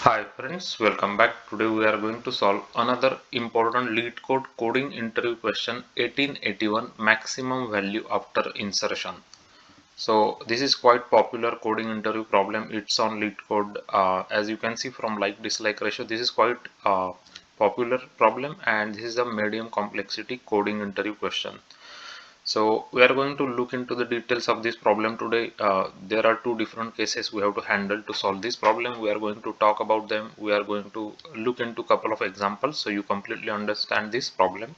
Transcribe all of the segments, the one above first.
Hi friends, welcome back. Today we are going to solve another important Leetcode coding interview question 1881 maximum value after insertion. So this is quite popular coding interview problem. It's on Leetcode. As you can see from like dislike ratio, this is quite popular problem and this is a medium complexity coding interview question. So we are going to look into the details of this problem today. There are two different cases we have to handle to solve this problem. We are going to talk about them. We are going to look into a couple of examples so you completely understand this problem.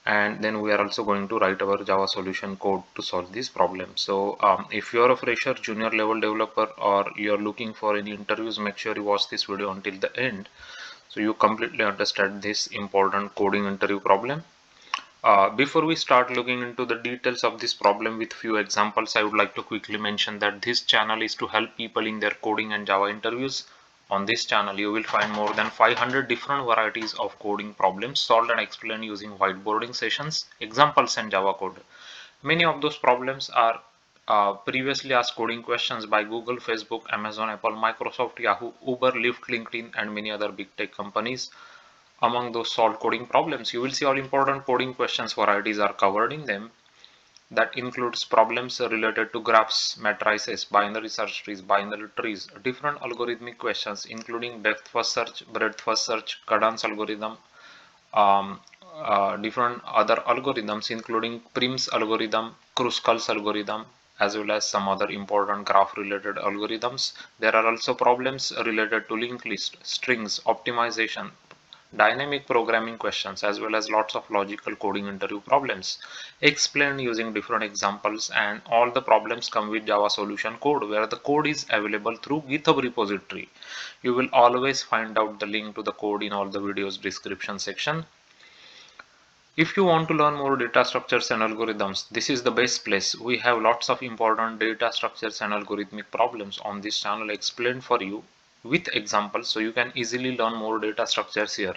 And then we are also going to write our Java solution code to solve this problem. So if you are a fresher, junior level developer, or you are looking for any interviews, make sure you watch this video until the end so you completely understand this important coding interview problem. Before we start looking into the details of this problem with few examples, I would like to quickly mention that this channel is to help people in their coding and Java interviews. On this channel, you will find more than 500 different varieties of coding problems solved and explained using whiteboarding sessions, examples, and Java code. Many of those problems are previously asked coding questions by Google, Facebook, Amazon, Apple, Microsoft, Yahoo, Uber, Lyft, LinkedIn, and many other big tech companies. Among those solved coding problems, you will see all important coding questions varieties are covered in them. That includes problems related to graphs, matrices, binary search trees, binary trees, different algorithmic questions including depth first search, breadth first search, cadence algorithm, different other algorithms including Prim's algorithm, Kruskal's algorithm, as well as some other important graph related algorithms. There are also problems related to linked list, strings, optimization, dynamic programming questions, as well as lots of logical coding interview problems explained using different examples. And all the problems come with Java solution code, where the code is available through GitHub repository. You will always find out the link to the code in all the videos description section. If you want to learn more data structures and algorithms, this is the best place. We have lots of important data structures and algorithmic problems on this channel explained for you with examples, so you can easily learn more data structures here.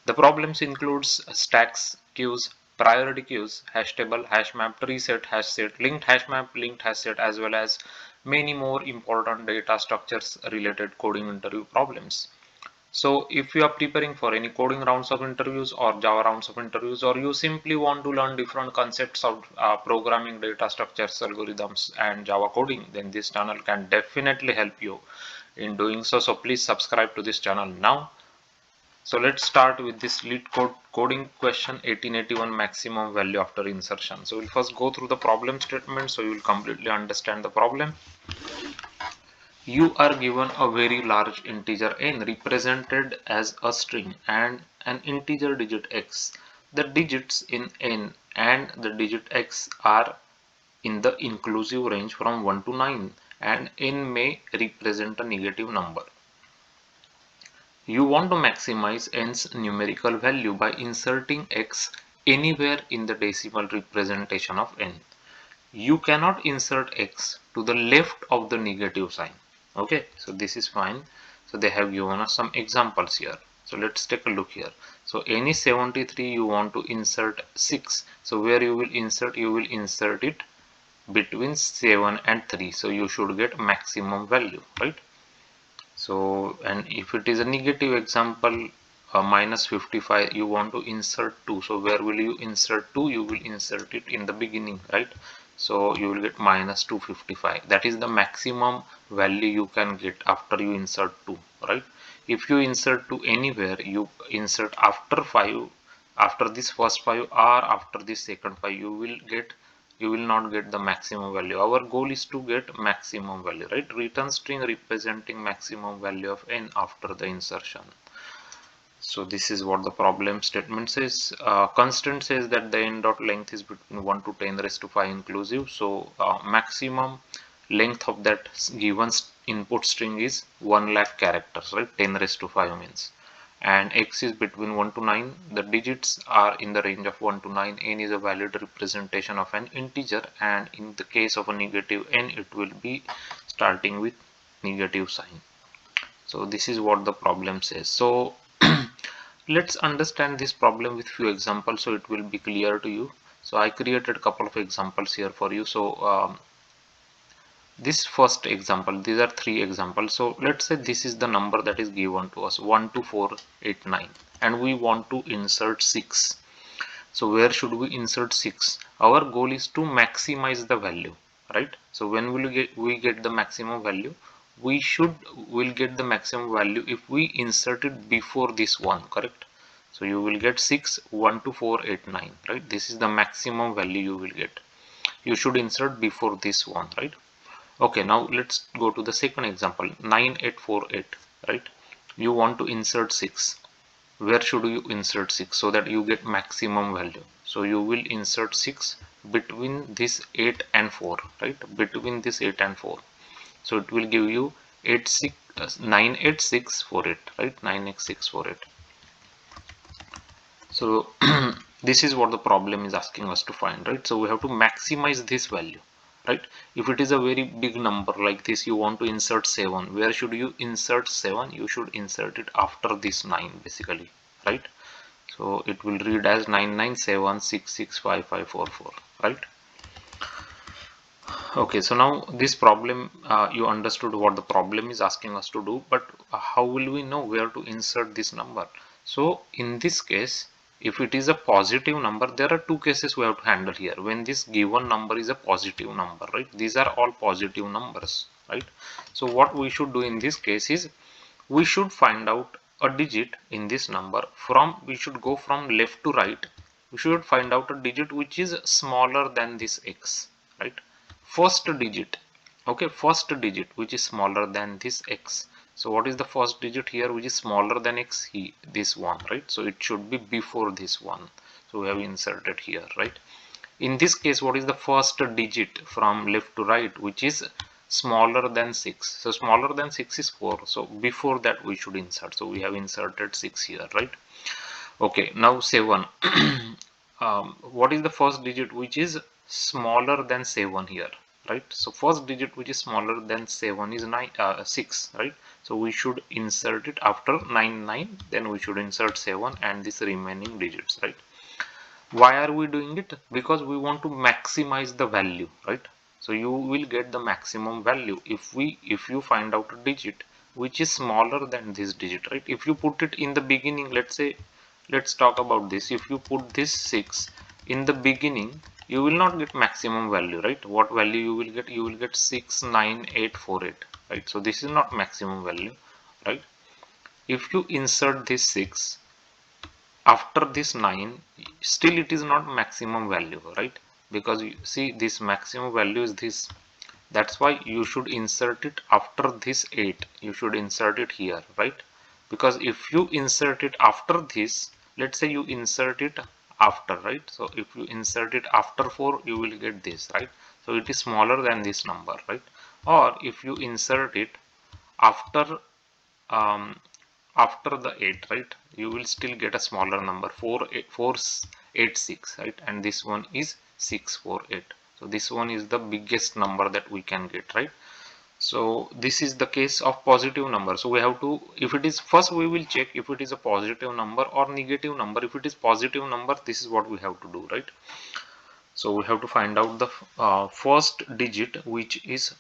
The problems includes stacks, queues, priority queues, hash table, hash map, tree set, hash set, linked hash map, linked hash set, as well as many more important data structures related coding interview problems. So if you are preparing for any coding rounds of interviews or Java rounds of interviews, or you simply want to learn different concepts of programming, data structures, algorithms, and Java coding, then this channel can definitely help you in doing so. So please subscribe to this channel now. So let's start with this Leetcode coding question 1881 maximum value after insertion. So we'll first go through the problem statement so you will completely understand the problem. You are given a very large integer n represented as a string and an integer digit x. The digits in n and the digit x are in the inclusive range from 1 to 9, and n may represent a negative number. You want to maximize n's numerical value by inserting x anywhere in the decimal representation of n. You cannot insert x to the left of the negative sign. Okay, so this is fine. So they have given us some examples here. So let's take a look here. So any 73 you want to insert 6. So where you will insert it between 7 and 3. So you should get maximum value, right? So, and if it is a negative example, minus 55, you want to insert 2. So where will you insert 2? You will insert it in the beginning, right? So you will get minus 255. That is the maximum value you can get after you insert 2, right? If you insert 2 anywhere, you insert after 5, after this first 5 or after this second 5, you will not get the maximum value. Our goal is to get maximum value, right? Return string representing maximum value of n after the insertion. So this is what the problem statement says. Constant says that the n dot length is between 1 to 10 raised to 5 inclusive. So maximum length of that given input string is 1 lakh characters, right? 10 raised to 5 means. And x is between 1 to 9. The digits are in the range of 1 to 9. N is a valid representation of an integer, and in the case of a negative n, it will be starting with negative sign. So this is what the problem says. So let's understand this problem with few examples so it will be clear to you. So I created a couple of examples here for you. So this first example, these are 3 examples. So let's say this is the number that is given to us, 12489, and we want to insert 6. So where should we insert 6? Our goal is to maximize the value, right? So when will we get the maximum value? Will get the maximum value if we insert it before this one, correct? So you will get 6 12489, right? This is the maximum value you will get. You should insert before this one, right? Okay, now let's go to the second example, 9848, right? You want to insert 6. Where should you insert 6 so that you get maximum value? So you will insert 6 between this 8 and 4, right? Between this 8 and 4. So it will give you 98648, right? 98648. So this is what the problem is asking us to find, right? So we have to maximize this value, right? If it is a very big number like this, you want to insert 7. Where should you insert 7? You should insert it after this 9 basically, right? So it will read as 997665544, right? Okay, so now this problem, you understood what the problem is asking us to do, but how will we know where to insert this number? So in this case, if it is a positive number, there are 2 cases we have to handle here. When this given number is a positive number, right? These are all positive numbers, right? So what we should do in this case is we should find out a digit in this number we should go from left to right. We should find out a digit which is smaller than this x, right? First digit, okay, first digit which is smaller than this x. So what is the first digit here which is smaller than x? This one, right? So it should be before this one. So we have inserted here, right? In this case, what is the first digit from left to right which is smaller than 6? So smaller than 6 is 4. So before that we should insert. So we have inserted 6 here, right? Okay, now 7. What is the first digit which is smaller than 7 here, right? So first digit which is smaller than 7 is 6, right? So we should insert it after 9, then we should insert 7 and this remaining digits, right? Why are we doing it? Because we want to maximize the value, right? So you will get the maximum value if you find out a digit which is smaller than this digit, right? If you put it in the beginning, let's talk about this. If you put this 6 in the beginning, you will not get maximum value, right? What value you will get? You will get 69848, right? So this is not maximum value, right? If you insert this 6 after this 9, still it is not maximum value, right? Because you see this maximum value is this. That's why you should insert it after this 8. You should insert it here, right? Because if you insert it after this, let's say you insert it after, right? So if you insert it after 4, you will get this, right? So it is smaller than this number, right? Or if you insert it after after the 8, right, you will still get a smaller number, 486, right? And this one is 648. So this one is the biggest number that we can get, right? So this is the case of positive number. So we have to, if it is, first we will check if it is a positive number or negative number. If it is positive number, this is what we have to do, right? So we have to find out the first digit which is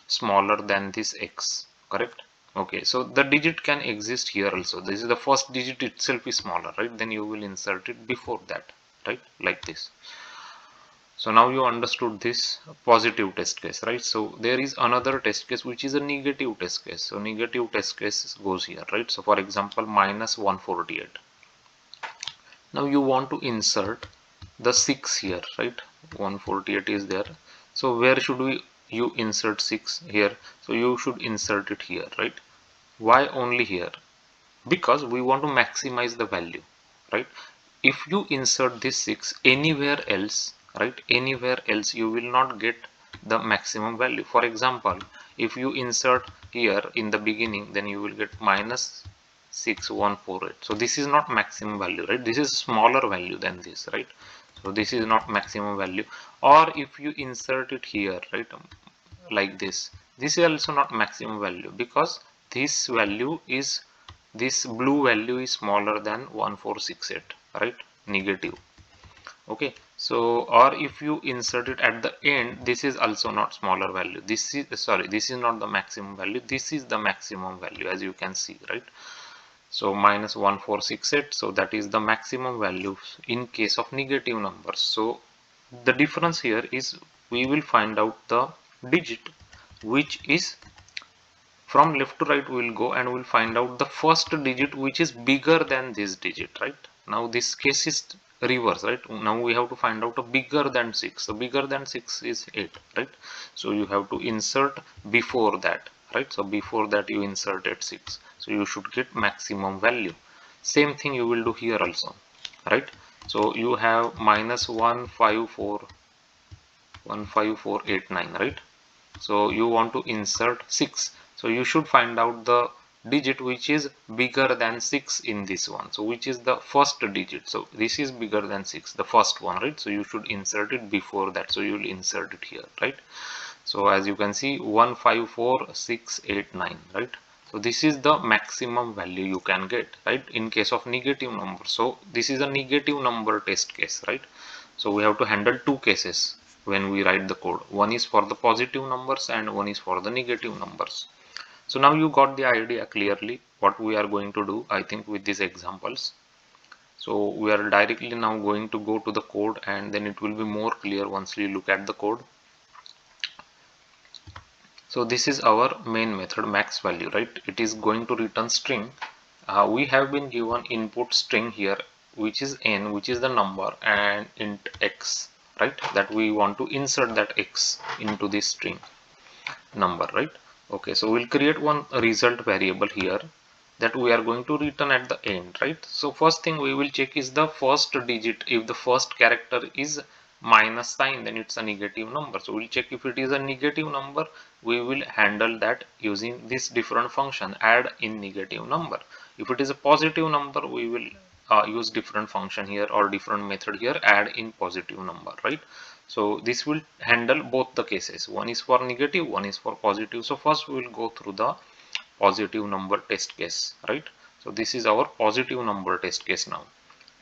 smaller than this x, correct? Okay, so the digit can exist here also. This is the first digit itself is smaller, right? Then you will insert it before that, right? Like this. So now you understood this positive test case, right? So there is another test case which is a negative test case. So negative test case goes here, right? So for example, minus 148. Now you want to insert the 6 here, right? 148 is there. So where should you insert 6 here? So you should insert it here, right? Why only here? Because we want to maximize the value, right? If you insert this 6 anywhere else, right, anywhere else, you will not get the maximum value. For example, if you insert here in the beginning, then you will get minus 6148. So this is not maximum value, right? This is smaller value than this, right? So this is not maximum value. Or if you insert it here, right, like this is also not maximum value, because this value is, this blue value is smaller than 1468, right? Negative. Okay, So, or if you insert it at the end, this is also not smaller value. This is, sorry, this is not the maximum value. This is the maximum value, as you can see, right? So minus 1468, so that is the maximum value in case of negative numbers. So the difference here is we will find out the digit which is from left to right. We will go and we'll find out the first digit which is bigger than this digit, right? Now this case is reverse, right? Now we have to find out a bigger than 6. So bigger than 6 is 8, right? So you have to insert before that, right? So before that you inserted 6, so you should get maximum value. Same thing you will do here also, right? So you have minus 15489, right? So you want to insert 6, so you should find out the digit which is bigger than 6 in this one. So which is the first digit? So this is bigger than 6, the first one, right? So you should insert it before that, so you will insert it here, right? So as you can see, 154689, right? So this is the maximum value you can get, right, in case of negative number. So this is a negative number test case, right? So we have to handle two cases when we write the code. One is for the positive numbers and one is for the negative numbers. So now you got the idea clearly what we are going to do, I think, with these examples. So we are directly now going to go to the code, and then it will be more clear once we look at the code. So this is our main method, max value, right? It is going to return string. We have been given input string here, which is n, which is the number, and int x, right? That we want to insert that x into this string number, right? Okay, so we'll create one result variable here that we are going to return at the end, right? So first thing we will check is the first digit. If the first character is minus sign, then it's a negative number. So we'll check if it is a negative number. We will handle that using this different function, add in negative number. If it is a positive number, we will use different function here or different method here, add in positive number, right? So this will handle both the cases. One is for negative, one is for positive. So first we will go through the positive number test case, right? So this is our positive number test case. Now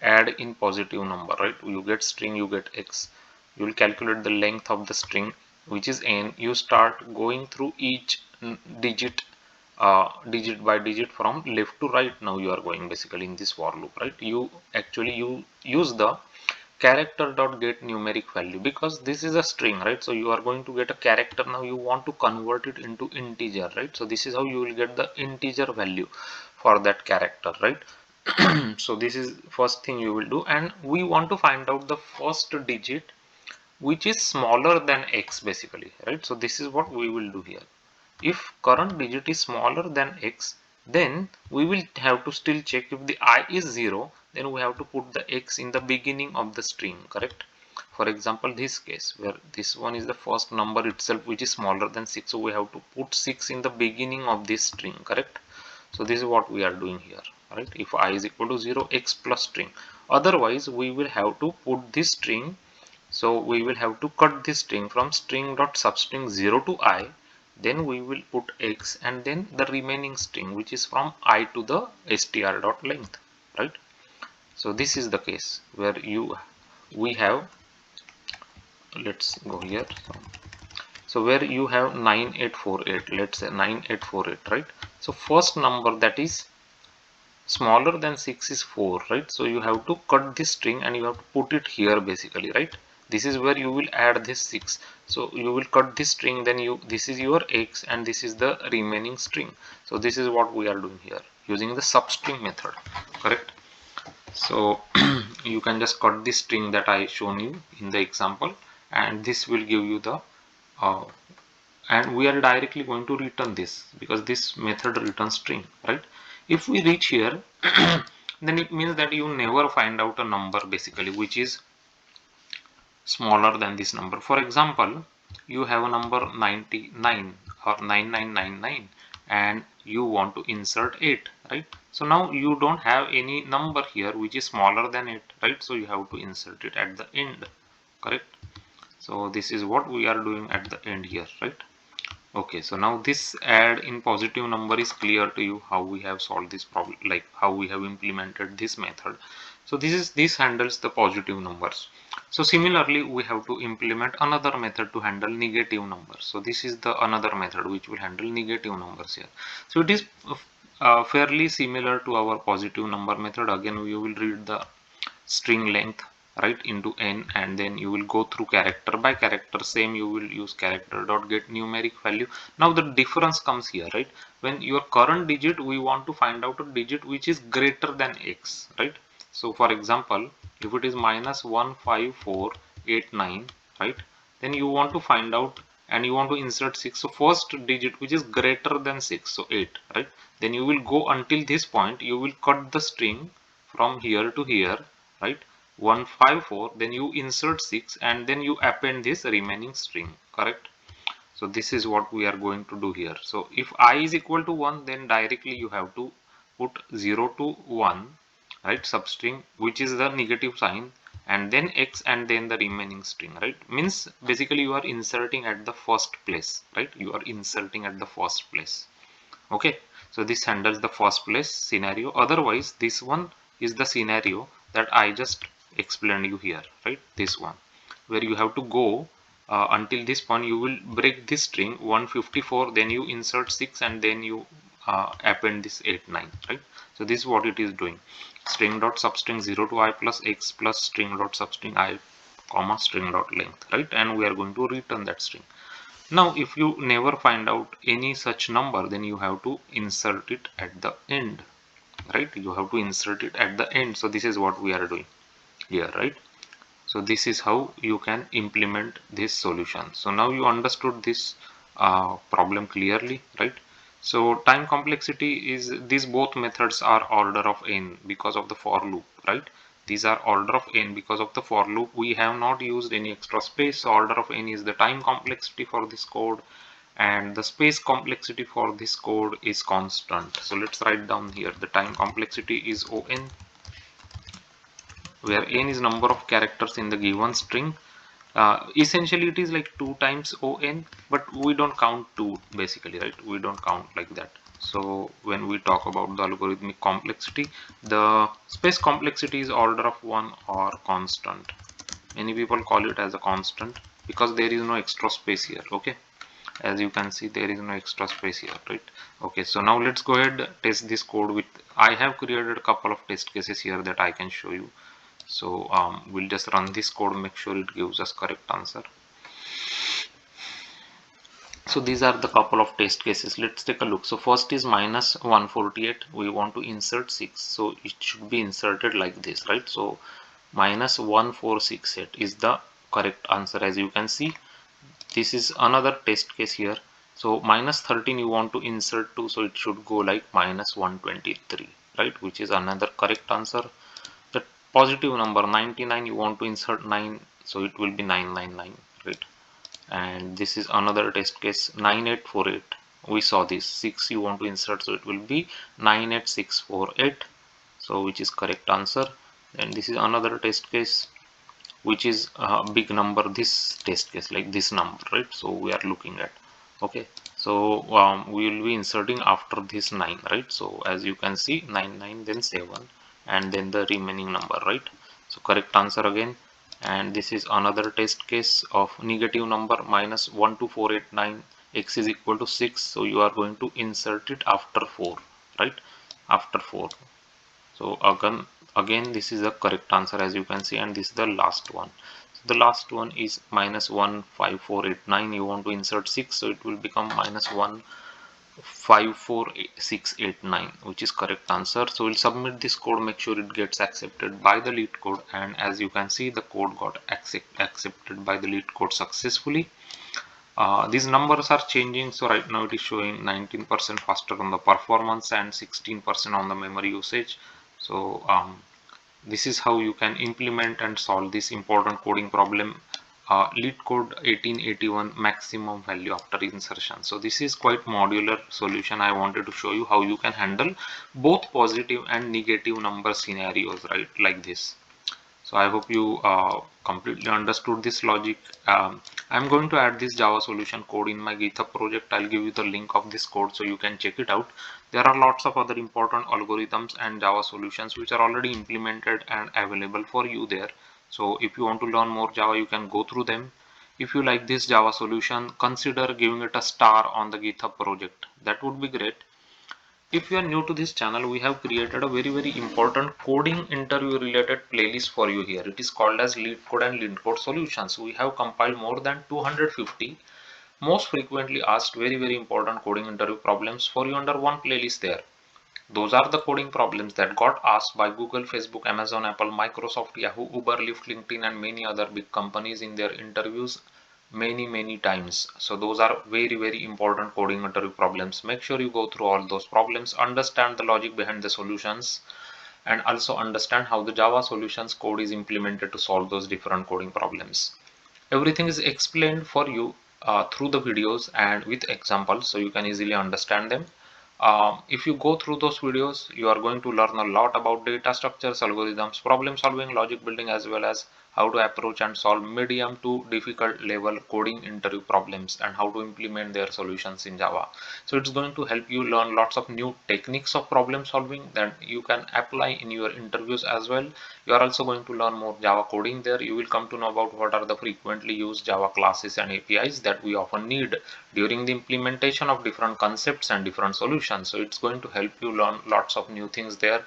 add in positive number, right? You get string, you get x. You will calculate the length of the string, which is n. You start going through each digit, digit by digit from left to right. Now you are going basically in this for loop, right? You use the character dot get numeric value, because this is a string, right? So you are going to get a character. Now you want to convert it into integer, right? So this is how you will get the integer value for that character, right? So this is first thing you will do, and we want to find out the first digit which is smaller than x basically, right? So this is what we will do here. If current digit is smaller than x, then we will have to still check if the I is 0, then we have to put the x in the beginning of the string, correct? For example, this case where this one is the first number itself which is smaller than 6, so we have to put 6 in the beginning of this string, correct? So this is what we are doing here, right? If I is equal to 0, x plus string. Otherwise we will have to put this string, so we will have to cut this string from string dot substring 0 to I, then we will put x, and then the remaining string which is from I to the str dot length, right? So this is the case where we have, let's go here. So where you have 9848, let's say 9848, right? So first number that is smaller than 6 is 4, right? So you have to cut this string and you have to put it here basically, right? This is where you will add this 6. So you will cut this string, then this is your x and this is the remaining string. So this is what we are doing here using the substring method, correct? So you can just cut this string that I shown you in the example, and this will give you the and we are directly going to return this because this method returns string, right? If we reach here then it means that you never find out a number basically which is smaller than this number. For example, you have a number 99 or 9999 and you want to insert 8, right? So now you don't have any number here which is smaller than 8, right? So you have to insert it at the end, correct? So this is what we are doing at the end here, right? Okay, so now this add in positive number is clear to you how we have solved this problem, like how we have implemented this method. So this handles the positive numbers. So similarly, we have to implement another method to handle negative numbers. So this is the another method which will handle negative numbers here. So it is fairly similar to our positive number method. Again, we will read the string length right into n, and then you will go through character by character. Same, you will use character dot get numeric value. Now the difference comes here, right? When your current digit, we want to find out a digit which is greater than x, right? So for example, if it is minus 15489, right, then you want to find out and you want to insert 6. So first digit which is greater than 6, so 8, right? Then you will go until this point, you will cut the string from here to here, right? 154, then you insert 6 and then you append this remaining string, correct? So this is what we are going to do here. So if I is equal to 1, then directly you have to put 0 to 1, right, substring, which is the negative sign, and then x and then the remaining string, right? Means basically you are inserting at the first place, right? You are inserting at the first place. Okay, so this handles the first place scenario. Otherwise, this one is the scenario that I just explained you here, right? This one where you have to go until this point, you will break this string 154, then you insert 6 and then you append this 89, right? So this is what it is doing. String dot substring 0 to I plus x plus string dot substring I comma string dot length, right? And we are going to return that string. Now if you never find out any such number, then you have to insert it at the end, right? You have to insert it at the end. So this is what we are doing here, right? So this is how you can implement this solution. So now you understood this problem clearly, right? So time complexity is, these both methods are order of n because of the for loop, right? These are order of n because of the for loop. We have not used any extra space. So order of n is the time complexity for this code, and the space complexity for this code is constant. So let's write down here the time complexity is on, where n is number of characters in the given string. Essentially it is like 2 times on, but we don't count 2 basically, right? We don't count like that. So when we talk about the algorithmic complexity, the space complexity is order of 1 or constant. Many people call it as a constant because there is no extra space here. Okay, as you can see, there is no extra space here, right? Okay, so now let's go ahead test this code with, I have created a couple of test cases here that I can show you. So we'll just run this code, make sure it gives us correct answer. So these are the couple of test cases. Let's take a look. So first is minus 148. We want to insert 6. So it should be inserted like this, right? So minus 1468 is the correct answer. As you can see, this is another test case here. So minus 13 you want to insert 2. So it should go like minus 123, right? Which is another correct answer. The positive number 99 you want to insert 9, so it will be 999, right? And this is another test case 9848. We saw this 6 you want to insert, so it will be 98648, so which is correct answer. And this is another test case which is a big number, this test case like this number, right? So we are looking at, okay, so we will be inserting after this 9, right? So as you can see, 99 then 7 and then the remaining number, right? So correct answer again. And this is another test case of negative number minus 12489, x is equal to 6, so you are going to insert it after 4, right? After 4. So again this is the correct answer, as you can see. And this is the last one. So the last one is minus 15489. You want to insert 6, so it will become minus 154689, which is correct answer. So we'll submit this code, make sure it gets accepted by the Leetcode, and as you can see, the code got accepted by the Leetcode successfully. These numbers are changing, so right now it is showing 19% faster on the performance and 16% on the memory usage. So this is how you can implement and solve this important coding problem, Leetcode 1881 maximum value after insertion. So this is quite modular solution. I wanted to show you how you can handle both positive and negative number scenarios, right, like this. So I hope you completely understood this logic. I'm going to add this Java solution code in my GitHub project. I'll give you the link of this code so you can check it out. There are lots of other important algorithms and Java solutions which are already implemented and available for you there. So if you want to learn more Java, you can go through them. If you like this Java solution, consider giving it a star on the GitHub project. That would be great. If you are new to this channel, we have created a very important coding interview related playlist for you here. It is called as Leetcode and Leetcode Solutions. We have compiled more than 250 most frequently asked very important coding interview problems for you under one playlist there. Those are the coding problems that got asked by Google, Facebook, Amazon, Apple, Microsoft, Yahoo, Uber, Lyft, LinkedIn and many other big companies in their interviews many times. So those are very important coding interview problems. Make sure you go through all those problems, understand the logic behind the solutions, and also understand how the Java solutions code is implemented to solve those different coding problems. Everything is explained for you through the videos and with examples, so you can easily understand them. If you go through those videos, you are going to learn a lot about data structures, algorithms, problem solving, logic building, as well as how to approach and solve medium to difficult level coding interview problems and how to implement their solutions in Java. So it's going to help you learn lots of new techniques of problem solving that you can apply in your interviews as well. You are also going to learn more Java coding there. You will come to know about what are the frequently used Java classes and APIs that we often need during the implementation of different concepts and different solutions. So it's going to help you learn lots of new things there,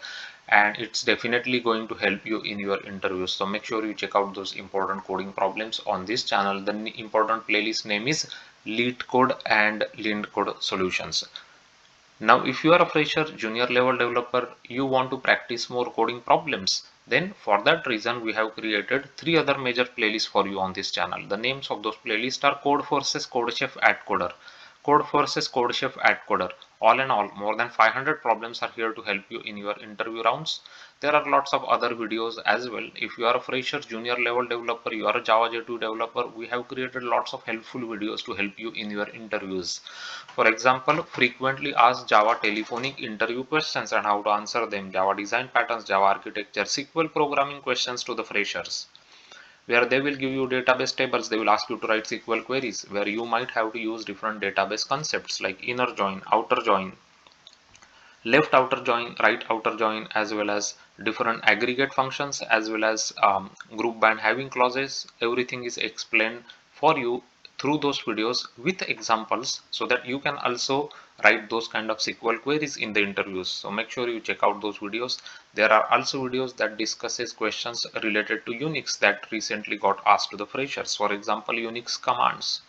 and it's definitely going to help you in your interviews. So make sure you check out those important coding problems on this channel. The important playlist name is Leetcode and Leetcode Solutions. Now, if you are a fresher, junior level developer, you want to practice more coding problems, then for that reason we have created 3 other major playlists for you on this channel. The names of those playlists are Code Forces, CodeChef, AdCoder. Code Forces, CodeChef, AdCoder. All in all, more than 500 problems are here to help you in your interview rounds. There are lots of other videos as well. If you are a fresher, junior level developer, you are a Java J2 developer, we have created lots of helpful videos to help you in your interviews. For example, frequently asked Java telephonic interview questions and how to answer them, Java design patterns, Java architecture, SQL programming questions to the freshers, where they will give you database tables. They will ask you to write SQL queries where you might have to use different database concepts like inner join, outer join, left outer join, right outer join, as well as different aggregate functions, as well as group band having clauses. Everything is explained for you through those videos with examples, so that you can also write those kind of SQL queries in the interviews. So make sure you check out those videos. There are also videos that discusses questions related to Unix that recently got asked to the freshers. For example, Unix commands,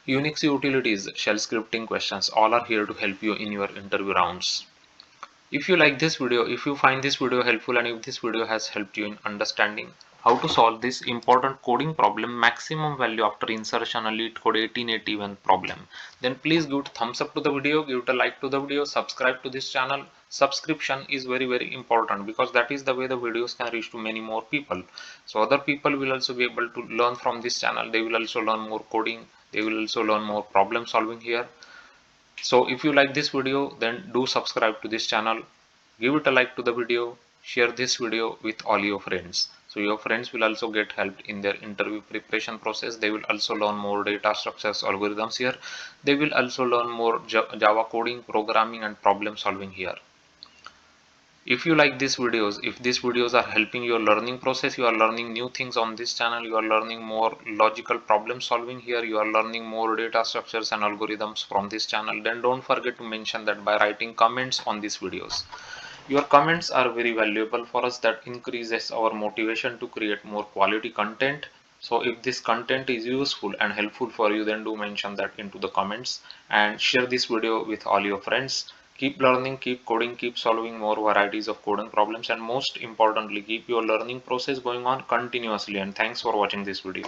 Unix utilities, shell scripting questions, all are here to help you in your interview rounds. If you like this video, if you find this video helpful, and if this video has helped you in understanding how to solve this important coding problem, maximum value after insertion a Leetcode 1881 problem, then please give it thumbs up to the video, give it a like to the video, subscribe to this channel. Subscription is very important, because that is the way the videos can reach to many more people. So other people will also be able to learn from this channel. They will also learn more coding. They will also learn more problem solving here. So if you like this video, then do subscribe to this channel, give it a like to the video, share this video with all your friends. So your friends will also get helped in their interview preparation process. They will also learn more data structures, algorithms here. They will also learn more Java coding, programming and problem solving here. If you like these videos, if these videos are helping your learning process, you are learning new things on this channel, you are learning more logical problem solving here, you are learning more data structures and algorithms from this channel, then don't forget to mention that by writing comments on these videos. Your comments are very valuable for us. That increases our motivation to create more quality content. So if this content is useful and helpful for you, then do mention that into the comments and share this video with all your friends. Keep learning, keep coding, keep solving more varieties of coding problems, and most importantly, keep your learning process going on continuously. And thanks for watching this video.